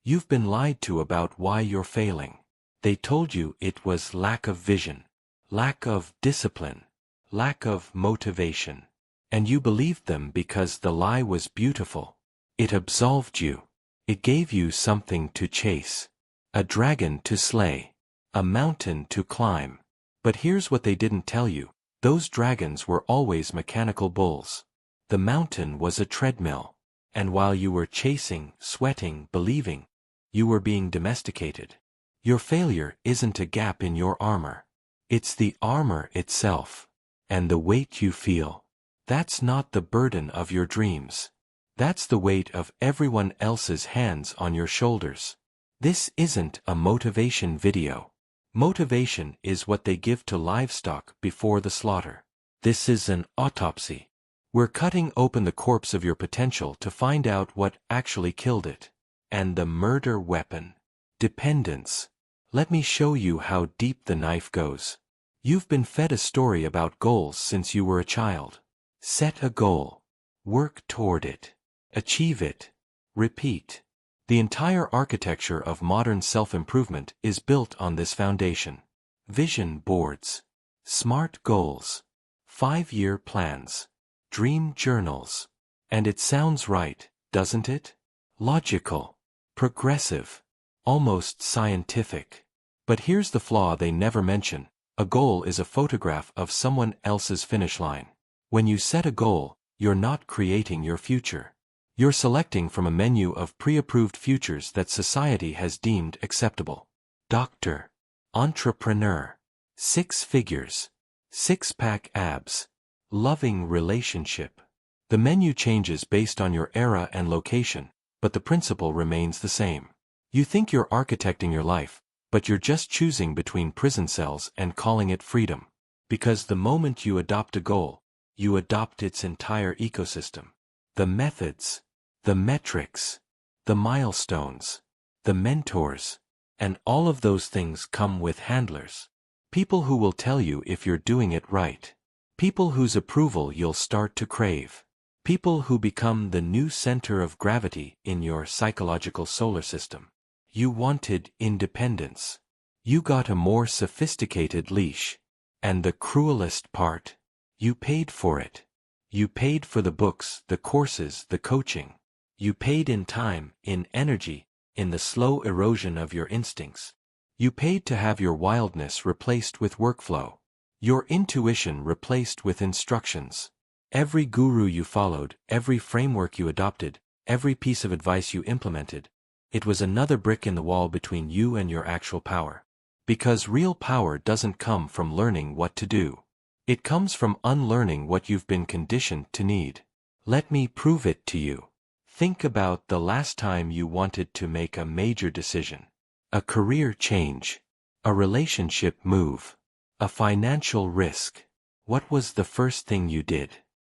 You've been lied to about why you're failing. They told you it was lack of vision, lack of discipline, lack of motivation. And you believed them because the lie was beautiful. It absolved you. It gave you something to chase, a dragon to slay, a mountain to climb. But here's what they didn't tell you. Those dragons were always mechanical bulls. The mountain was a treadmill. And while you were chasing, sweating, believing, you were being domesticated. Your failure isn't a gap in your armor. It's the armor itself. And the weight you feel. That's not the burden of your dreams. That's the weight of everyone else's hands on your shoulders. This isn't a motivation video. Motivation is what they give to livestock before the slaughter. This is an autopsy. We're cutting open the corpse of your potential to find out what actually killed it. And the murder weapon. Dependence. Let me show you how deep the knife goes. You've been fed a story about goals since you were a child. Set a goal. Work toward it. Achieve it. Repeat. The entire architecture of modern self-improvement is built on this foundation. Vision boards. Smart goals. 5-year plans. Dream journals. And it sounds right, doesn't it? Logical. Progressive. Almost scientific. But here's the flaw they never mention. A goal is a photograph of someone else's finish line. When you set a goal, you're not creating your future. You're selecting from a menu of pre-approved futures that society has deemed acceptable. Doctor. Entrepreneur. 6 figures. 6-pack abs. Loving relationship. The menu changes based on your era and location, but the principle remains the same. You think you're architecting your life, but you're just choosing between prison cells and calling it freedom. Because the moment you adopt a goal, you adopt its entire ecosystem. The methods, the metrics, the milestones, the mentors, and all of those things come with handlers. People who will tell you if you're doing it right. People whose approval you'll start to crave. People who become the new center of gravity in your psychological solar system. You wanted independence. You got a more sophisticated leash. And the cruelest part, you paid for it. You paid for the books, the courses, the coaching. You paid in time, in energy, in the slow erosion of your instincts. You paid to have your wildness replaced with workflow. Your intuition replaced with instructions. Every guru you followed, every framework you adopted, every piece of advice you implemented, it was another brick in the wall between you and your actual power. Because real power doesn't come from learning what to do. It comes from unlearning what you've been conditioned to need. Let me prove it to you. Think about the last time you wanted to make a major decision. A career change. A relationship move. A financial risk. What was the first thing you did?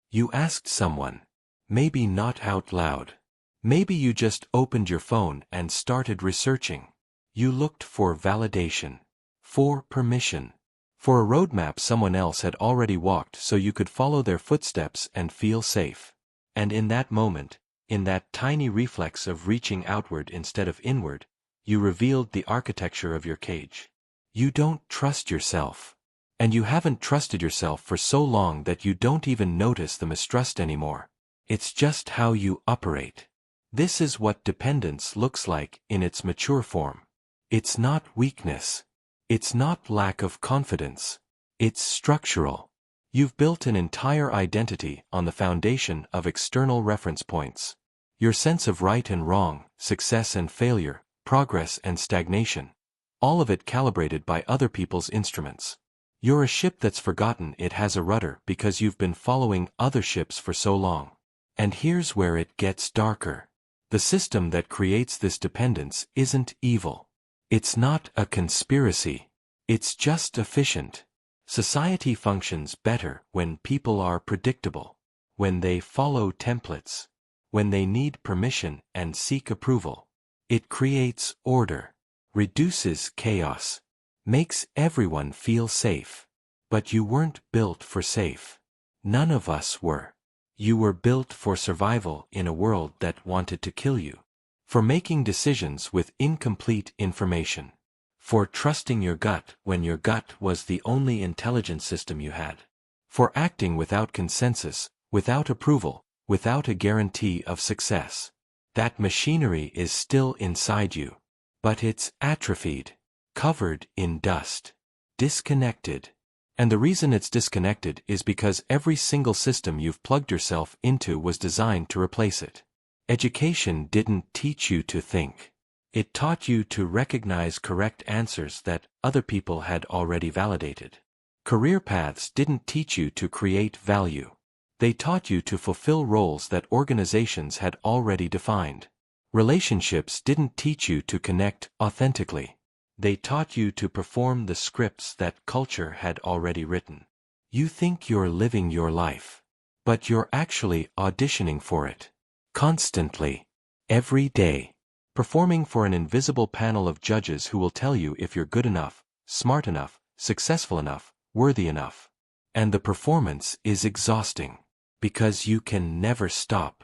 You asked someone. Maybe not out loud. Maybe you just opened your phone and started researching. You looked for validation. For permission. For a roadmap someone else had already walked so you could follow their footsteps and feel safe. And in that moment, in that tiny reflex of reaching outward instead of inward, you revealed the architecture of your cage. You don't trust yourself. And you haven't trusted yourself for so long that you don't even notice the mistrust anymore. It's just how you operate. This is what dependence looks like in its mature form. It's not weakness. It's not lack of confidence. It's structural. You've built an entire identity on the foundation of external reference points. Your sense of right and wrong, success and failure, progress and stagnation. All of it calibrated by other people's instruments. You're a ship that's forgotten it has a rudder because you've been following other ships for so long. And here's where it gets darker. The system that creates this dependence isn't evil. It's not a conspiracy. It's just efficient. Society functions better when people are predictable, when they follow templates, when they need permission and seek approval. It creates order, reduces chaos, makes everyone feel safe. But you weren't built for safe. None of us were. You were built for survival in a world that wanted to kill you. for making decisions with incomplete information, for trusting your gut when your gut was the only intelligence system you had, for acting without consensus, without approval, without a guarantee of success. That machinery is still inside you, but it's atrophied, covered in dust, disconnected. And the reason it's disconnected is because every single system you've plugged yourself into was designed to replace it. Education didn't teach you to think. It taught you to recognize correct answers that other people had already validated. Career paths didn't teach you to create value. They taught you to fulfill roles that organizations had already defined. Relationships didn't teach you to connect authentically. They taught you to perform the scripts that culture had already written. You think you're living your life, but you're actually auditioning for it. Constantly. Every day. Performing for an invisible panel of judges who will tell you if you're good enough, smart enough, successful enough, worthy enough. And the performance is exhausting. Because you can never stop.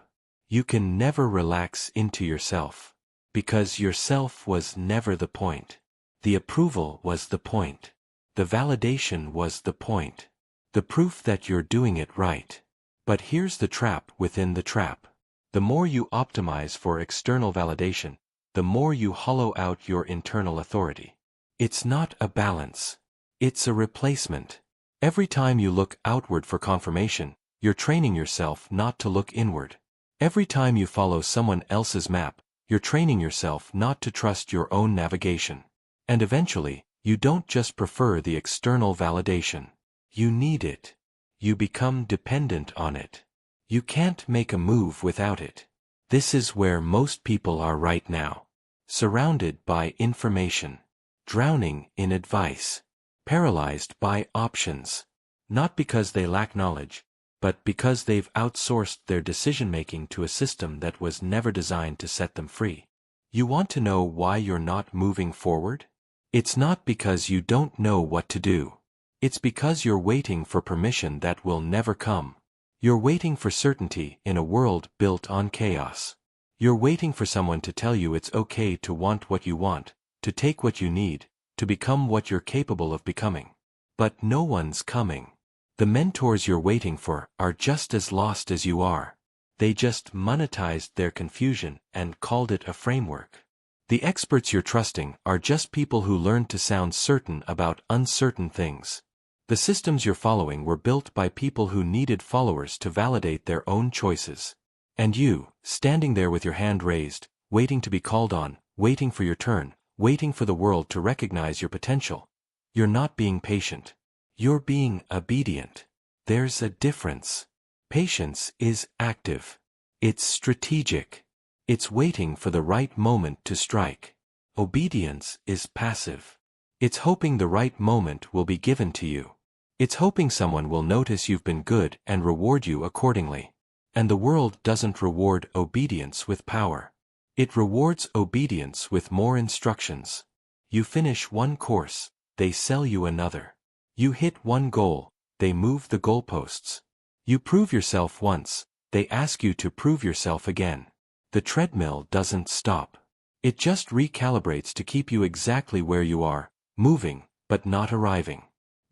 You can never relax into yourself. Because yourself was never the point. The approval was the point. The validation was the point. The proof that you're doing it right. But here's the trap within the trap. The more you optimize for external validation, the more you hollow out your internal authority. It's not a balance. It's a replacement. Every time you look outward for confirmation, you're training yourself not to look inward. Every time you follow someone else's map, you're training yourself not to trust your own navigation. And eventually, you don't just prefer the external validation. You need it. You become dependent on it. You can't make a move without it. This is where most people are right now. Surrounded by information. Drowning in advice. Paralyzed by options. Not because they lack knowledge, but because they've outsourced their decision-making to a system that was never designed to set them free. You want to know why you're not moving forward? It's not because you don't know what to do. It's because you're waiting for permission that will never come. You're waiting for certainty in a world built on chaos. You're waiting for someone to tell you it's okay to want what you want, to take what you need, to become what you're capable of becoming. But no one's coming. The mentors you're waiting for are just as lost as you are. They just monetized their confusion and called it a framework. The experts you're trusting are just people who learned to sound certain about uncertain things. The systems you're following were built by people who needed followers to validate their own choices. And you, standing there with your hand raised, waiting to be called on, waiting for your turn, waiting for the world to recognize your potential. You're not being patient. You're being obedient. There's a difference. Patience is active. It's strategic. It's waiting for the right moment to strike. Obedience is passive. It's hoping the right moment will be given to you. It's hoping someone will notice you've been good and reward you accordingly. And the world doesn't reward obedience with power. It rewards obedience with more instructions. You finish one course, they sell you another. You hit one goal, they move the goalposts. You prove yourself once, they ask you to prove yourself again. The treadmill doesn't stop. It just recalibrates to keep you exactly where you are, moving, but not arriving.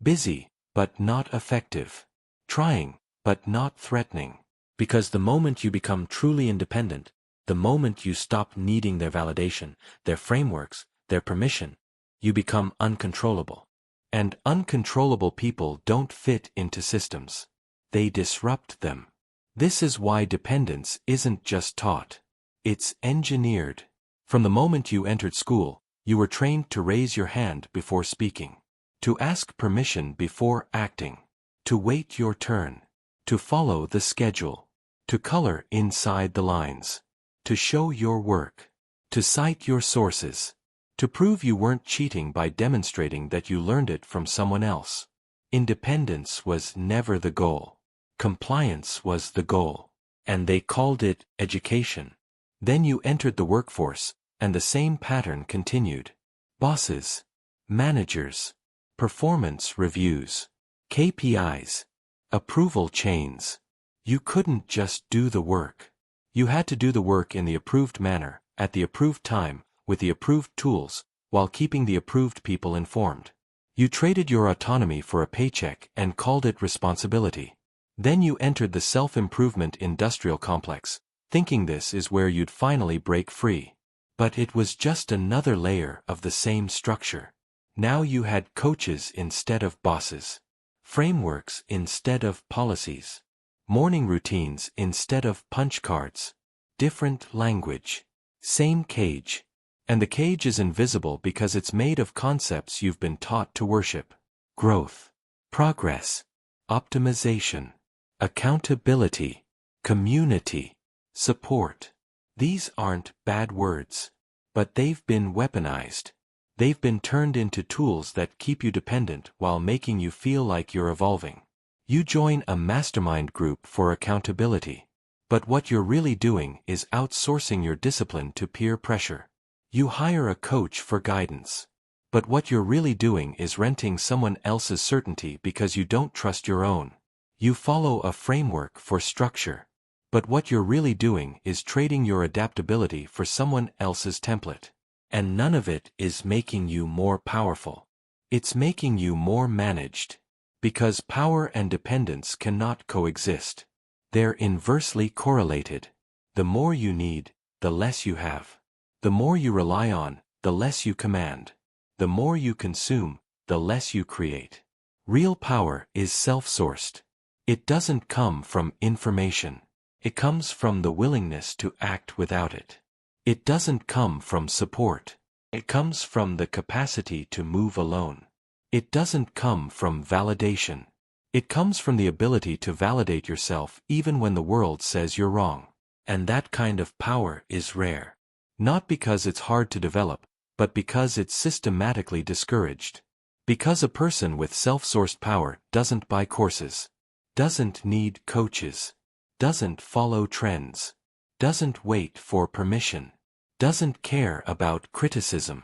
Busy, but not effective. Trying, but not threatening. Because the moment you become truly independent, the moment you stop needing their validation, their frameworks, their permission, you become uncontrollable. And uncontrollable people don't fit into systems. They disrupt them. This is why dependence isn't just taught. It's engineered. From the moment you entered school, you were trained to raise your hand before speaking, to ask permission before acting, to wait your turn, to follow the schedule, to color inside the lines, to show your work, to cite your sources, to prove you weren't cheating by demonstrating that you learned it from someone else. Independence was never the goal. Compliance was the goal. And they called it education. Then you entered the workforce, and the same pattern continued. Bosses, managers, performance reviews, KPIs, approval chains. You couldn't just do the work. You had to do the work in the approved manner, at the approved time, with the approved tools, while keeping the approved people informed. You traded your autonomy for a paycheck and called it responsibility. Then you entered the self-improvement industrial complex, thinking this is where you'd finally break free. But it was just another layer of the same structure. Now you had coaches instead of bosses, frameworks instead of policies, morning routines instead of punch cards, different language, same cage. And the cage is invisible because it's made of concepts you've been taught to worship: growth, progress, optimization, accountability, community, support. These aren't bad words, but they've been weaponized. They've been turned into tools that keep you dependent while making you feel like you're evolving. You join a mastermind group for accountability, but what you're really doing is outsourcing your discipline to peer pressure. You hire a coach for guidance, but what you're really doing is renting someone else's certainty because you don't trust your own. You follow a framework for structure, but what you're really doing is trading your adaptability for someone else's template. And none of it is making you more powerful. It's making you more managed. Because power and dependence cannot coexist. They're inversely correlated. The more you need, the less you have. The more you rely on, the less you command. The more you consume, the less you create. Real power is self-sourced. It doesn't come from information. It comes from the willingness to act without it. It doesn't come from support. It comes from the capacity to move alone. It doesn't come from validation. It comes from the ability to validate yourself even when the world says you're wrong. And that kind of power is rare. Not because it's hard to develop, but because it's systematically discouraged. Because a person with self-sourced power doesn't buy courses, doesn't need coaches, doesn't follow trends, doesn't wait for permission, doesn't care about criticism,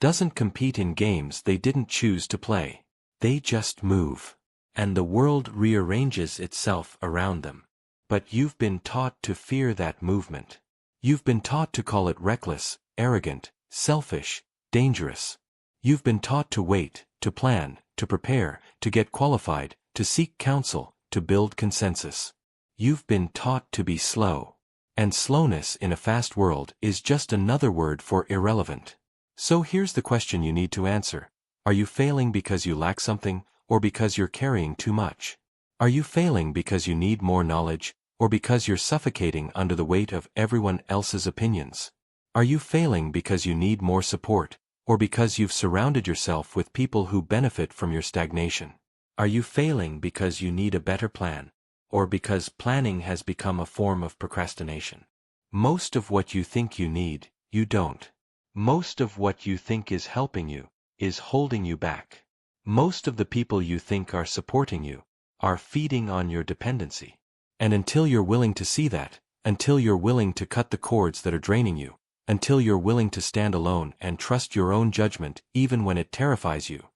doesn't compete in games they didn't choose to play. They just move. And the world rearranges itself around them. But you've been taught to fear that movement. You've been taught to call it reckless, arrogant, selfish, dangerous. You've been taught to wait, to plan, to prepare, to get qualified, to seek counsel, to build consensus. You've been taught to be slow. And slowness in a fast world is just another word for irrelevant. So here's the question you need to answer. Are you failing because you lack something, or because you're carrying too much? Are you failing because you need more knowledge, or because you're suffocating under the weight of everyone else's opinions? Are you failing because you need more support, or because you've surrounded yourself with people who benefit from your stagnation? Are you failing because you need a better plan, or because planning has become a form of procrastination? Most of what you think you need, you don't. Most of what you think is helping you, is holding you back. Most of the people you think are supporting you, are feeding on your dependency. And until you're willing to see that, until you're willing to cut the cords that are draining you, until you're willing to stand alone and trust your own judgment even when it terrifies you,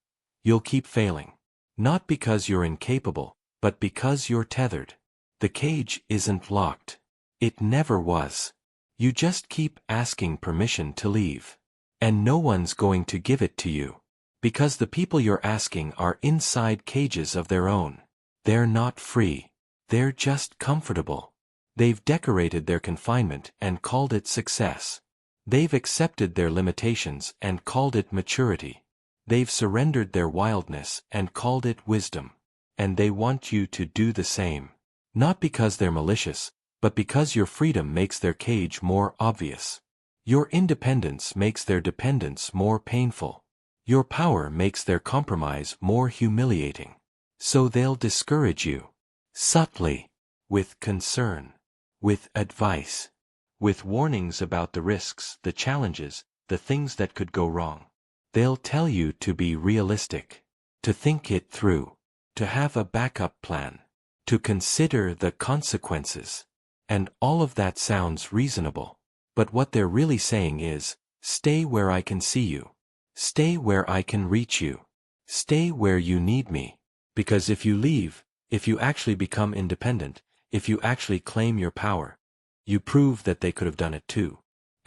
you'll keep failing. Not because you're incapable, but because you're tethered. The cage isn't locked. It never was. You just keep asking permission to leave. And no one's going to give it to you. Because the people you're asking are inside cages of their own. They're not free. They're just comfortable. They've decorated their confinement and called it success. They've accepted their limitations and called it maturity. They've surrendered their wildness and called it wisdom. And they want you to do the same. Not because they're malicious, but because your freedom makes their cage more obvious. Your independence makes their dependence more painful. Your power makes their compromise more humiliating. So they'll discourage you. Subtly. With concern. With advice. With warnings about the risks, the challenges, the things that could go wrong. They'll tell you to be realistic. To think it through. To have a backup plan. To consider the consequences. And all of that sounds reasonable. But what they're really saying is, stay where I can see you. Stay where I can reach you. Stay where you need me. Because if you leave, if you actually become independent, if you actually claim your power, you prove that they could have done it too.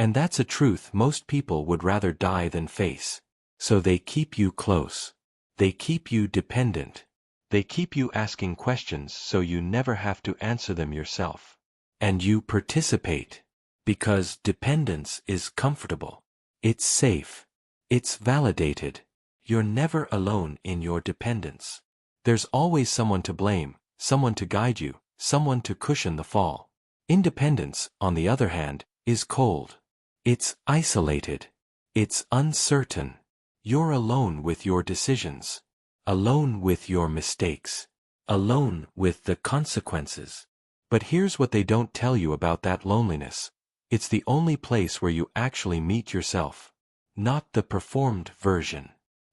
And that's a truth most people would rather die than face. So they keep you close. They keep you dependent. They keep you asking questions so you never have to answer them yourself. And you participate. Because dependence is comfortable. It's safe. It's validated. You're never alone in your dependence. There's always someone to blame, someone to guide you, someone to cushion the fall. Independence, on the other hand, is cold. It's isolated. It's uncertain. You're alone with your decisions. Alone with your mistakes. Alone with the consequences. But here's what they don't tell you about that loneliness. It's the only place where you actually meet yourself. Not the performed version.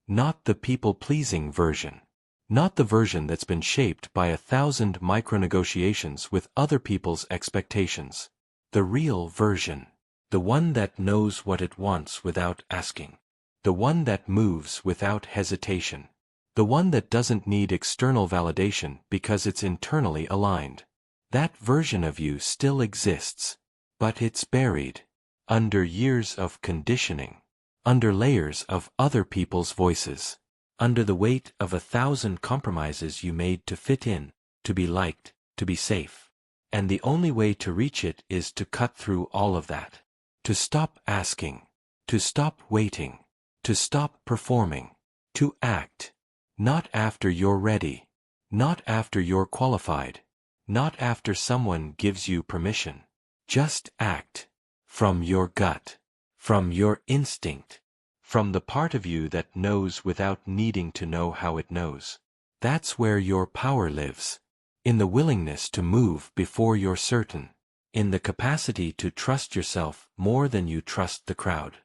Not the people-pleasing version. Not the version that's been shaped by 1,000 micro-negotiations with other people's expectations. The real version. The one that knows what it wants without asking. The one that moves without hesitation. The one that doesn't need external validation because it's internally aligned. That version of you still exists. But it's buried. Under years of conditioning. Under layers of other people's voices. Under the weight of 1,000 compromises you made to fit in, to be liked, to be safe. And the only way to reach it is to cut through all of that. To stop asking. To stop waiting. To stop performing. To act. Not after you're ready. Not after you're qualified. Not after someone gives you permission. Just act. From your gut. From your instinct. From the part of you that knows without needing to know how it knows. That's where your power lives. In the willingness to move before you're certain. In the capacity to trust yourself more than you trust the crowd.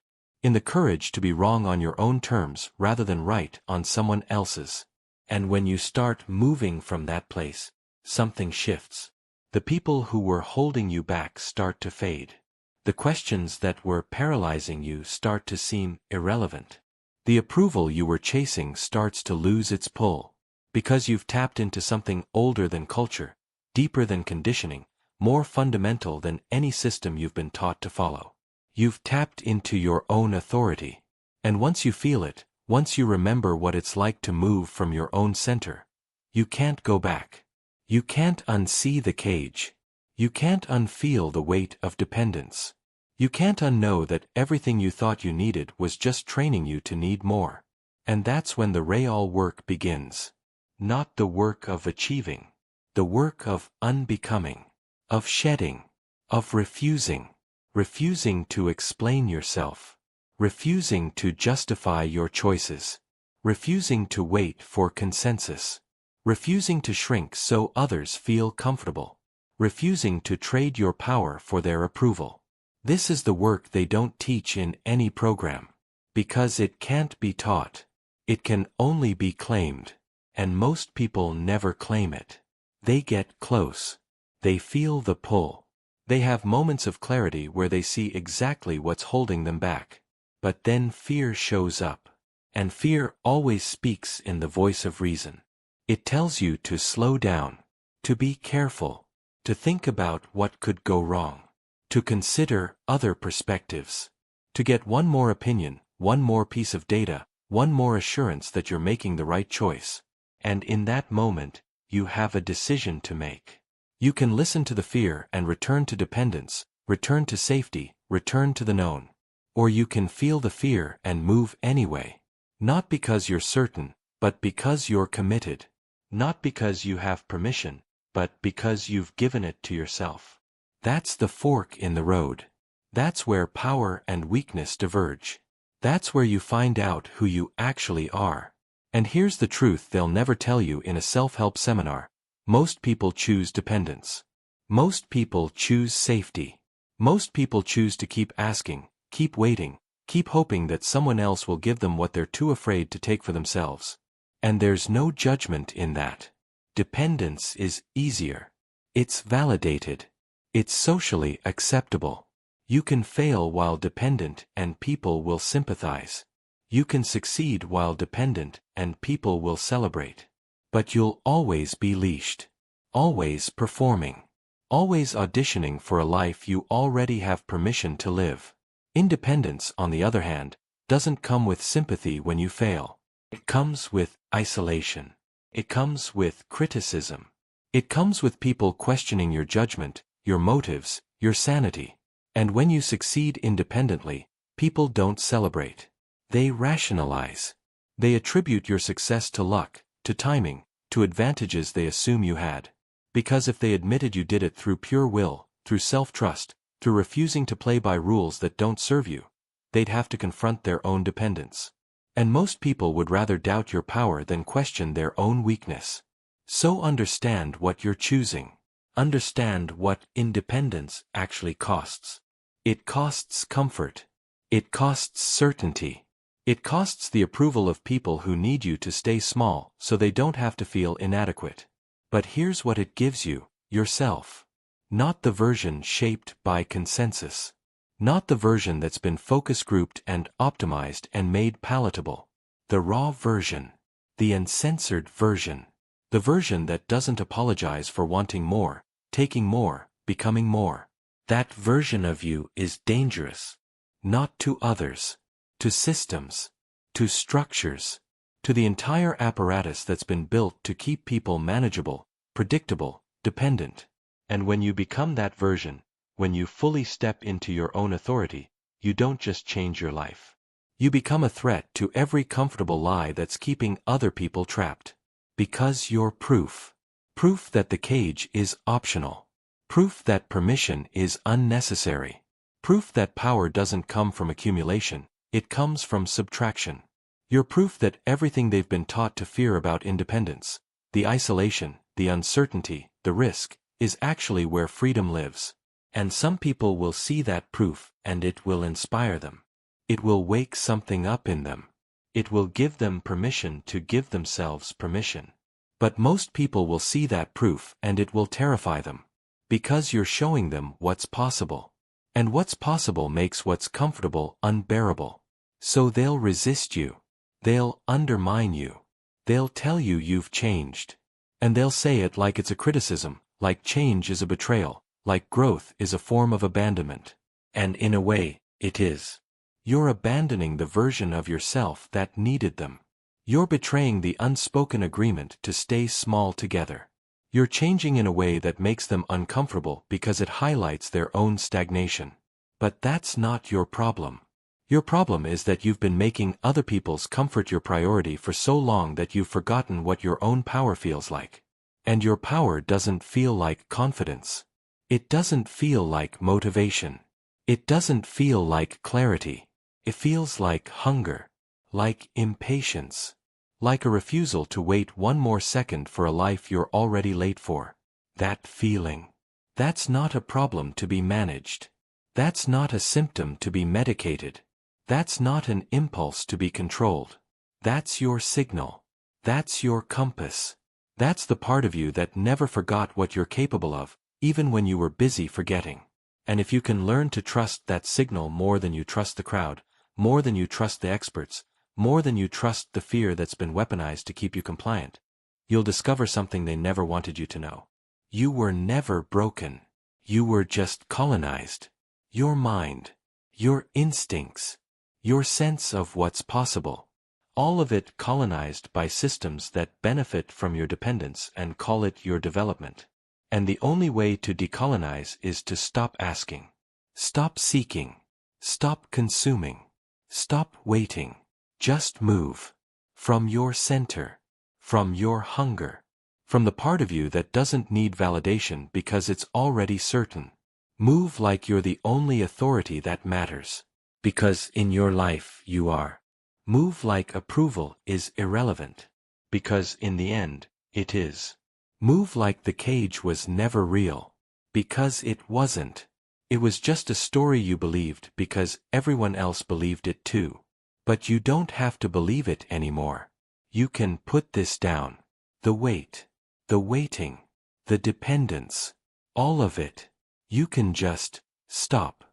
In the courage to be wrong on your own terms rather than right on someone else's. And when you start moving from that place, something shifts. The people who were holding you back start to fade. The questions that were paralyzing you start to seem irrelevant. The approval you were chasing starts to lose its pull. Because you've tapped into something older than culture, deeper than conditioning, more fundamental than any system you've been taught to follow. You've tapped into your own authority. And once you feel it, once you remember what it's like to move from your own center, you can't go back. You can't unsee the cage. You can't unfeel the weight of dependence. You can't unknow that everything you thought you needed was just training you to need more. And that's when the real work begins. Not the work of achieving. The work of unbecoming. Of shedding. Of refusing. Refusing to explain yourself. Refusing to justify your choices. Refusing to wait for consensus. Refusing to shrink so others feel comfortable. Refusing to trade your power for their approval. This is the work they don't teach in any program. Because it can't be taught. It can only be claimed. And most people never claim it. They get close. They feel the pull. They have moments of clarity where they see exactly what's holding them back. But then fear shows up. And fear always speaks in the voice of reason. It tells you to slow down. To be careful. To think about what could go wrong. To consider other perspectives. To get one more opinion, one more piece of data, one more assurance that you're making the right choice. And in that moment, you have a decision to make. You can listen to the fear and return to dependence, return to safety, return to the known. Or you can feel the fear and move anyway. Not because you're certain, but because you're committed. Not because you have permission, but because you've given it to yourself. That's the fork in the road. That's where power and weakness diverge. That's where you find out who you actually are. And here's the truth they'll never tell you in a self-help seminar. Most people choose dependence. Most people choose safety. Most people choose to keep asking, keep waiting, keep hoping that someone else will give them what they're too afraid to take for themselves. And there's no judgment in that. Dependence is easier. It's validated. It's socially acceptable. You can fail while dependent and people will sympathize. You can succeed while dependent and people will celebrate. But you'll always be leashed. Always performing. Always auditioning for a life you already have permission to live. Independence, on the other hand, doesn't come with sympathy when you fail. It comes with isolation. It comes with criticism. It comes with people questioning your judgment, your motives, your sanity. And when you succeed independently, people don't celebrate. They rationalize. They attribute your success to luck, to timing, to advantages they assume you had. Because if they admitted you did it through pure will, through self-trust, through refusing to play by rules that don't serve you, they'd have to confront their own dependence. And most people would rather doubt your power than question their own weakness. So understand what you're choosing. Understand what independence actually costs. It costs comfort. It costs certainty. It costs the approval of people who need you to stay small so they don't have to feel inadequate. But here's what it gives you: yourself. Not the version shaped by consensus. Not the version that's been focus grouped and optimized and made palatable. The raw version. The uncensored version. The version that doesn't apologize for wanting more, taking more, becoming more. That version of you is dangerous. Not to others. To systems. To structures. To the entire apparatus that's been built to keep people manageable, predictable, dependent. And when you become that version, when you fully step into your own authority, you don't just change your life. You become a threat to every comfortable lie that's keeping other people trapped. Because you're proof. Proof that the cage is optional. Proof that permission is unnecessary. Proof that power doesn't come from accumulation, it comes from subtraction. You're proof that everything they've been taught to fear about independence, the isolation, the uncertainty, the risk, is actually where freedom lives. And some people will see that proof, and it will inspire them. It will wake something up in them. It will give them permission to give themselves permission. But most people will see that proof and it will terrify them. Because you're showing them what's possible. And what's possible makes what's comfortable unbearable. So they'll resist you. They'll undermine you. They'll tell you you've changed. And they'll say it like it's a criticism, like change is a betrayal, like growth is a form of abandonment. And in a way, it is. You're abandoning the version of yourself that needed them. You're betraying the unspoken agreement to stay small together. You're changing in a way that makes them uncomfortable because it highlights their own stagnation. But that's not your problem. Your problem is that you've been making other people's comfort your priority for so long that you've forgotten what your own power feels like. And your power doesn't feel like confidence. It doesn't feel like motivation. It doesn't feel like clarity. It feels like hunger, like impatience, like a refusal to wait one more second for a life you're already late for. That feeling. That's not a problem to be managed. That's not a symptom to be medicated. That's not an impulse to be controlled. That's your signal. That's your compass. That's the part of you that never forgot what you're capable of, even when you were busy forgetting. And if you can learn to trust that signal more than you trust the crowd, more than you trust the experts, more than you trust the fear that's been weaponized to keep you compliant, you'll discover something they never wanted you to know. You were never broken. You were just colonized. Your mind, your instincts, your sense of what's possible, all of it colonized by systems that benefit from your dependence and call it your development. And the only way to decolonize is to stop asking. Stop seeking. Stop consuming. Stop waiting. Just move. From your center. From your hunger. From the part of you that doesn't need validation because it's already certain. Move like you're the only authority that matters. Because in your life you are. Move like approval is irrelevant. Because in the end, it is. Move like the cage was never real. Because it wasn't. It was just a story you believed because everyone else believed it too. But you don't have to believe it anymore. You can put this down. The weight. The waiting. The dependence. All of it. You can just stop.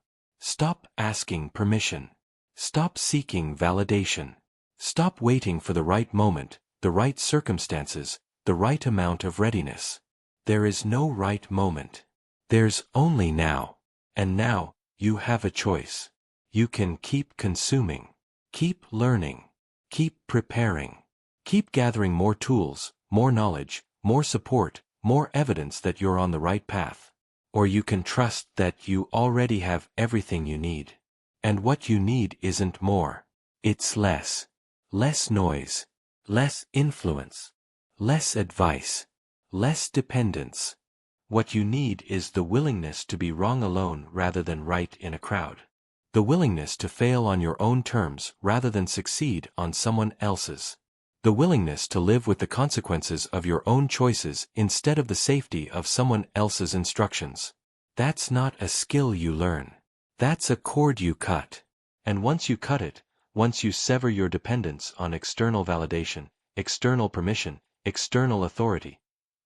Stop asking permission. Stop seeking validation. Stop waiting for the right moment, the right circumstances, the right amount of readiness. There is no right moment. There's only now. And now, you have a choice. You can keep consuming, keep learning, keep preparing, keep gathering more tools, more knowledge, more support, more evidence that you're on the right path. Or you can trust that you already have everything you need. And what you need isn't more. It's less. Less noise. Less influence. Less advice. Less dependence. What you need is the willingness to be wrong alone rather than right in a crowd. The willingness to fail on your own terms rather than succeed on someone else's. The willingness to live with the consequences of your own choices instead of the safety of someone else's instructions. That's not a skill you learn. That's a cord you cut. And once you cut it, once you sever your dependence on external validation, external permission, external authority,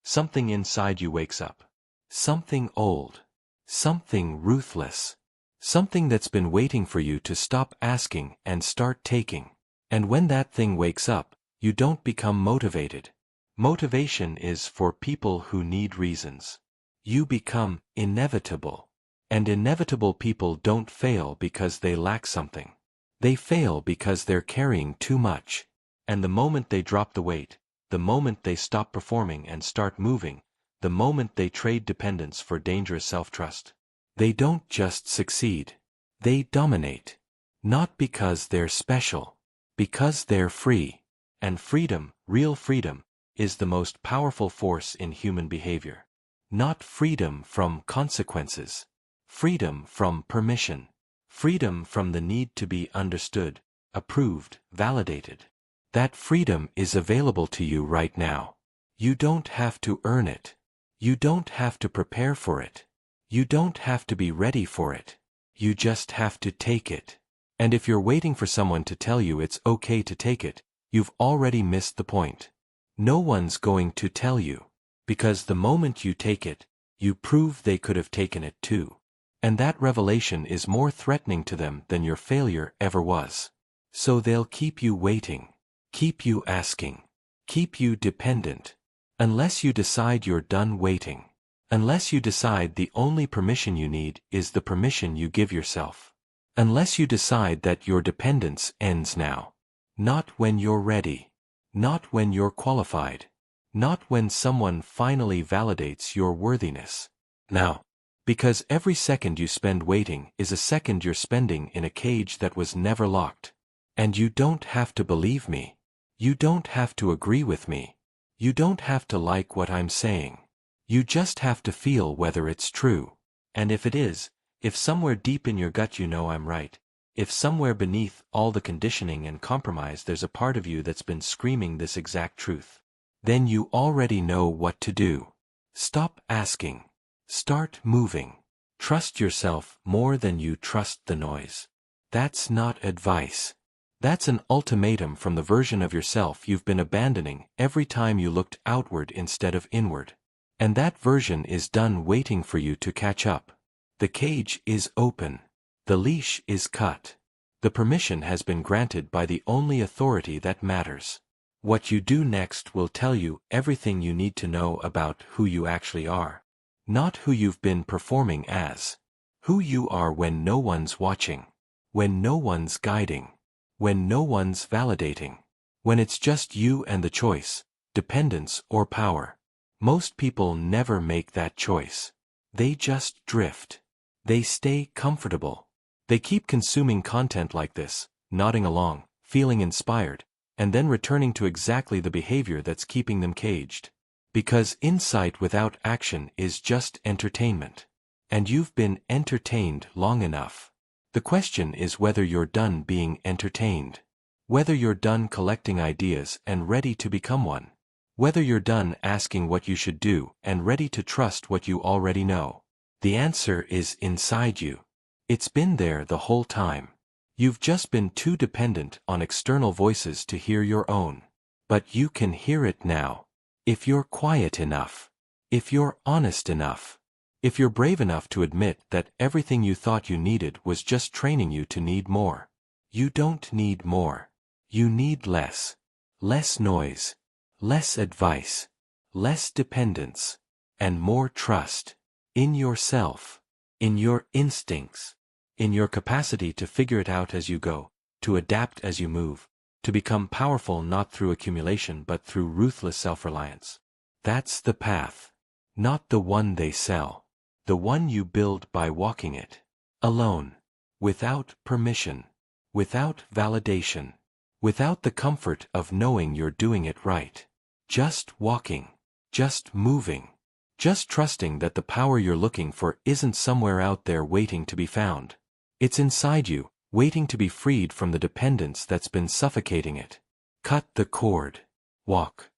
something inside you wakes up. Something old. Something ruthless. Something that's been waiting for you to stop asking and start taking. And when that thing wakes up, you don't become motivated. Motivation is for people who need reasons. You become inevitable. And inevitable people don't fail because they lack something. They fail because they're carrying too much. And the moment they drop the weight, the moment they stop performing and start moving, the moment they trade dependence for dangerous self-trust, they don't just succeed. They dominate. Not because they're special. Because they're free. And freedom, real freedom, is the most powerful force in human behavior. Not freedom from consequences. Freedom from permission. Freedom from the need to be understood, approved, validated. That freedom is available to you right now. You don't have to earn it. You don't have to prepare for it. You don't have to be ready for it. You just have to take it. And if you're waiting for someone to tell you it's okay to take it, you've already missed the point. No one's going to tell you. Because the moment you take it, you prove they could have taken it too. And that revelation is more threatening to them than your failure ever was. So they'll keep you waiting. Keep you asking. Keep you dependent. Unless you decide you're done waiting. Unless you decide the only permission you need is the permission you give yourself. Unless you decide that your dependence ends now. Not when you're ready. Not when you're qualified. Not when someone finally validates your worthiness. Now. Because every second you spend waiting is a second you're spending in a cage that was never locked. And you don't have to believe me. You don't have to agree with me. You don't have to like what I'm saying. You just have to feel whether it's true. And if it is, if somewhere deep in your gut you know I'm right, if somewhere beneath all the conditioning and compromise there's a part of you that's been screaming this exact truth, then you already know what to do. Stop asking. Start moving. Trust yourself more than you trust the noise. That's not advice. That's an ultimatum from the version of yourself you've been abandoning every time you looked outward instead of inward. And that version is done waiting for you to catch up. The cage is open. The leash is cut. The permission has been granted by the only authority that matters. What you do next will tell you everything you need to know about who you actually are. Not who you've been performing as. Who you are when no one's watching. When no one's guiding. When no one's validating. When it's just you and the choice, dependence or power. Most people never make that choice. They just drift. They stay comfortable. They keep consuming content like this, nodding along, feeling inspired, and then returning to exactly the behavior that's keeping them caged. Because insight without action is just entertainment. And you've been entertained long enough. The question is whether you're done being entertained. Whether you're done collecting ideas and ready to become one. Whether you're done asking what you should do and ready to trust what you already know. The answer is inside you. It's been there the whole time. You've just been too dependent on external voices to hear your own. But you can hear it now. If you're quiet enough. If you're honest enough. If you're brave enough to admit that everything you thought you needed was just training you to need more. You don't need more. You need less. Less noise. Less advice. Less dependence. And more trust. In yourself. In your instincts. in your capacity to figure it out as you go, to adapt as you move, to become powerful not through accumulation but through ruthless self-reliance. That's the path. Not the one they sell. The one you build by walking it. Alone. Without permission. Without validation. Without the comfort of knowing you're doing it right. Just walking. Just moving. Just trusting that the power you're looking for isn't somewhere out there waiting to be found. It's inside you, waiting to be freed from the dependence that's been suffocating it. Cut the cord. Walk.